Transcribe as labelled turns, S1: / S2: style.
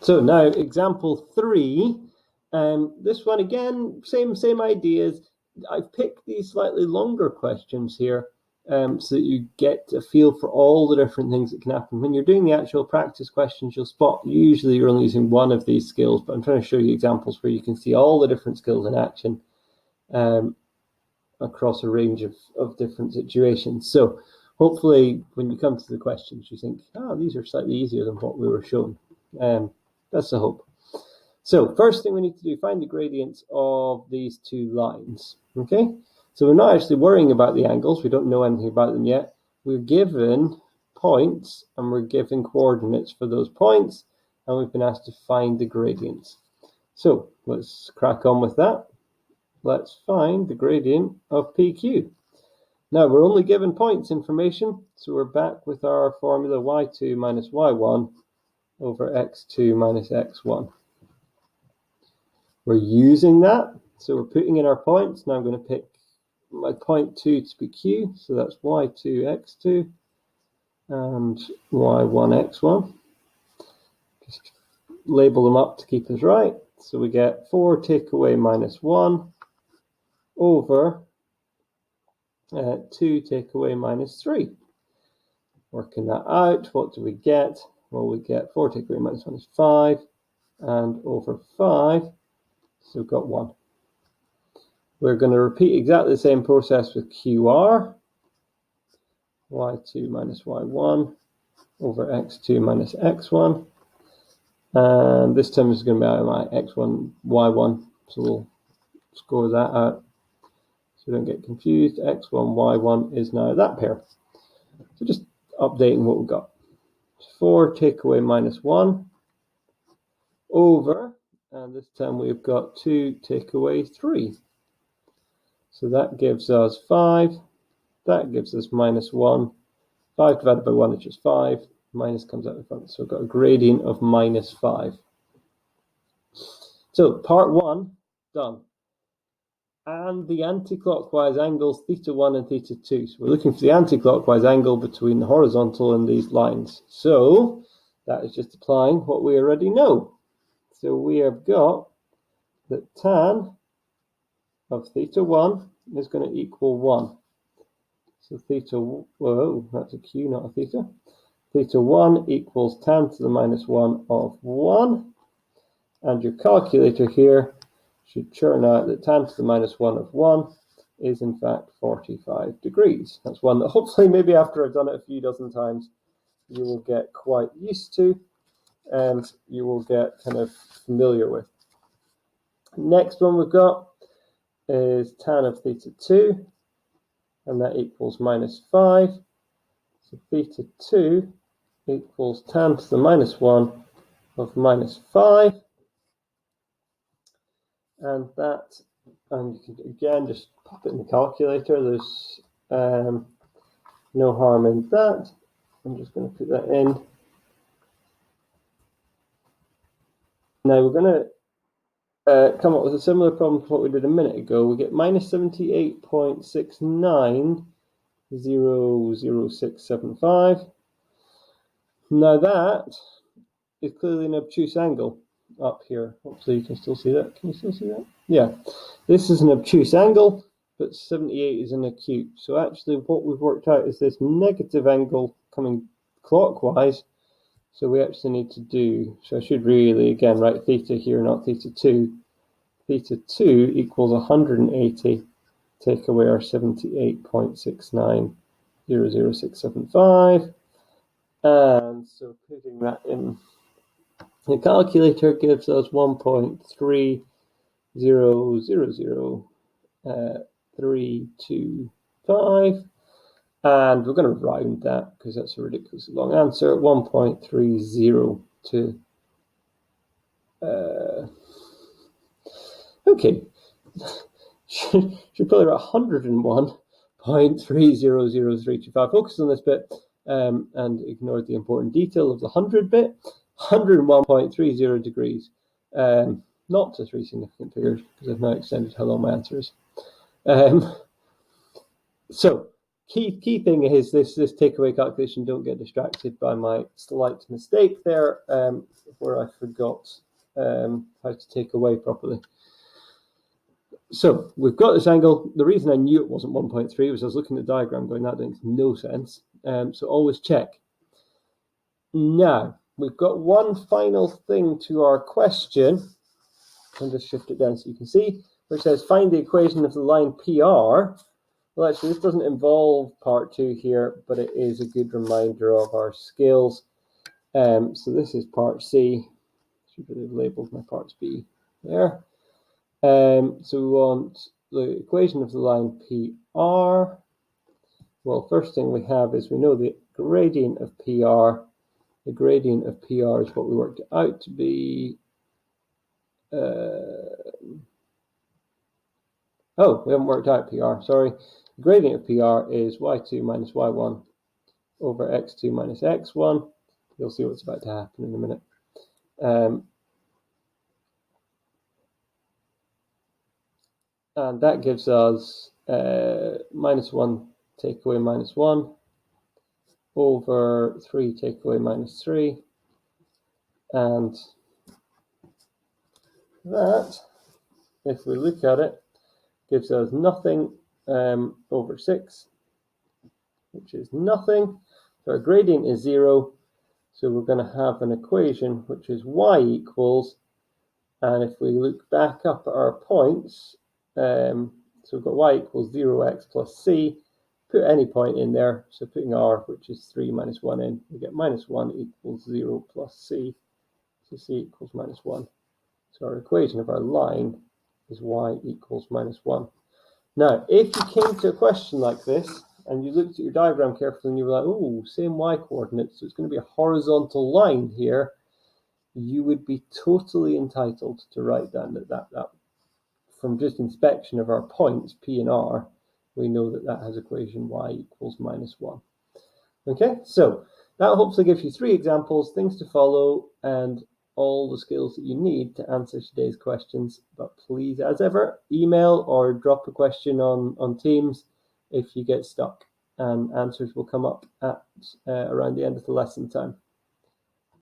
S1: So now example 3, this one again, same ideas. I've picked these slightly longer questions here so that you get a feel for all the different things that can happen. When you're doing the actual practice questions, you'll spot usually you're only using one of these skills, but I'm trying to show you examples where you can see all the different skills in action across a range of different situations. So hopefully when you come to the questions, you think, oh, these are slightly easier than what we were shown. That's the hope. So first thing we need to do, find the gradients of these two lines, okay? So we're not actually worrying about the angles. We don't know anything about them yet. We're given points and we're given coordinates for those points, and we've been asked to find the gradients. So let's crack on with that. Let's find the gradient of PQ. Now we're only given points information, so we're back with our formula y2 minus y1 over x2 minus x1. We're using that, so we're putting in our points. Now I'm going to pick my point 2 to be q, so that's y2 x2 and y1 x1. Just label them up to keep us right. So we get 4 take away minus 1 over 2 take away minus 3. Working that out, what do we get? Well, we get 4 take away minus 1 is 5, and over 5, so we've got 1. We're going to repeat exactly the same process with QR. y2 minus y1 over x2 minus x1. And this term is going to be out of my x1, y1, so we'll score that out so we don't get confused. x1, y1 is now that pair. So just updating what we've got. 4 take away minus 1 over, and this time we've got 2 take away 3. So that gives us 5. That gives us minus 1. 5 divided by 1 is just 5. Minus comes out the front. So we've got a gradient of minus 5. So part 1, done. And the anti-clockwise angles theta 1 and theta 2. So we're looking for the anti-clockwise angle between the horizontal and these lines. So that is just applying what we already know. So we have got that tan of theta 1 is going to equal 1. So theta, whoa, that's a q, not a theta. Theta 1 equals tan to the minus 1 of 1. And your calculator here should churn out that tan to the minus 1 of 1 is in fact 45 degrees. That's one that hopefully maybe after I've done it a few dozen times, you will get quite used to and you will get kind of familiar with. Next one we've got is tan of theta 2, and that equals minus 5. So theta 2 equals tan to the minus 1 of minus 5. And that, and you can again just pop it in the calculator. There's no harm in that. I'm just going to put that in. Now we're going to come up with a similar problem to what we did a minute ago. We get minus 78.69000675. Now that is clearly an obtuse angle up here. Hopefully you can still see that. Can you still see that? Yeah. This is an obtuse angle, but 78 is an acute. So actually what we've worked out is this negative angle coming clockwise. So we actually need to do, so I should really again write theta here, not theta 2. Theta 2 equals 180, take away our 78.69000675. And so putting that in the calculator gives us 1.30000325, and we're going to round that because that's a ridiculously long answer. 1.30 okay, should probably write 101.300325. Focus on this bit and ignore the important detail of the 100 bit. 101.30 degrees, not to 3 significant figures because I've now extended how long my answer is. So key thing is this takeaway calculation. Don't get distracted by my slight mistake there, where I forgot how to take away properly. So we've got this angle. The reason I knew it wasn't 1.3 was I was looking at the diagram going, that makes no sense. So always check. Now, we've got one final thing to our question. I'll just shift it down so you can see, which says find the equation of the line PR. Well, actually, this doesn't involve part 2 here, but it is a good reminder of our skills. So this is part C. Should have labeled my parts B there. So we want the equation of the line PR. Well, first thing we have is we know the gradient of PR. The gradient of PR is what we worked it out to be. We haven't worked out PR, sorry. The gradient of PR is y2 minus y1 over x2 minus x1. You'll see what's about to happen in a minute. And that gives us minus 1 take away minus 1 over 3 take away minus 3. And that, if we look at it, gives us nothing over 6, which is nothing. So our gradient is 0. So we're going to have an equation which is y equals, and if we look back up at our points, so we've got y equals 0x plus c, put any point in there, so putting r, which is 3 minus 1 in, we get minus 1 equals 0 plus c, so c equals minus 1. So our equation of our line is y equals minus 1. Now, if you came to a question like this, and you looked at your diagram carefully and you were like, oh, same y-coordinates, so it's going to be a horizontal line here, you would be totally entitled to write down that from just inspection of our points, P and R, we know that has equation y equals minus 1. Okay, so that hopefully gives you 3 examples, things to follow, and all the skills that you need to answer today's questions. But please, as ever, email or drop a question on Teams if you get stuck, and answers will come up at around the end of the lesson time.